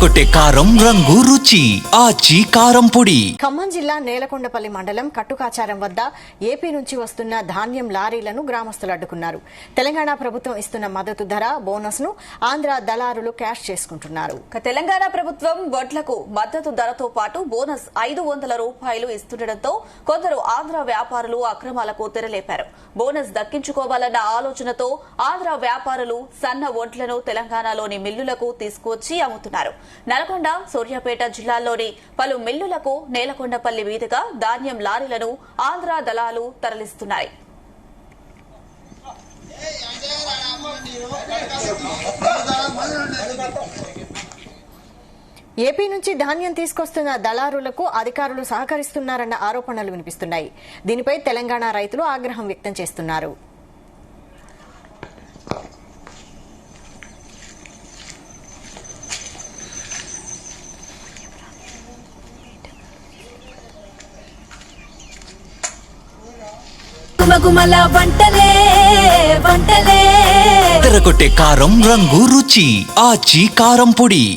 తెరకొట్టే కారం రంగు రుచి ఆచి కారం పొడి. ఖమ్మం జిల్లా నేలకొండపల్లి మండలం కట్టుకాచారం వద్ద ఏపీ నుంచి వస్తున్న ధాన్యం లారీలను గ్రామస్తులు అడ్డుకున్నారు. తెలంగాణ ప్రభుత్వం ఇస్తున్న మద్దతు ధర బోనస్ ను ఆంధ్ర దళారులు క్యాష్ చేసుకుంటున్నారు. తెలంగాణ ప్రభుత్వం వడ్లకు మద్దతు ధరతో పాటు బోనస్ 500 రూపాయలు ఇస్తుండటంతో కొందరు ఆంధ్ర వ్యాపారులు అక్రమాలకు తెరలేపారు. బోనస్ దక్కించుకోవాలన్న ఆలోచనతో ఆంధ్ర వ్యాపారులు సన్న వడ్లను తెలంగాణలోని మిల్లులకు తీసుకువచ్చి అమ్ముతున్నారు. నల్గొండ, సూర్యాపేట జిల్లాల్లోని పలు మిల్లులకు నేలకొండపల్లి మీదుగా ధాన్యం లారీలను ఆంధ్ర దళాలు తరలిస్తున్నాయి. ఏపీ నుంచి ధాన్యం తీసుకొస్తున్న దళారులకు అధికారులు సహకరిస్తున్నారన్న ఆరోపణలు వినిపిస్తున్నాయి. దీనిపై తెలంగాణ రైతులు ఆగ్రహం వ్యక్తం చేస్తున్నారు. తెరకొట్టే కారం రంగు రుచి ఆచి కారం పొడి.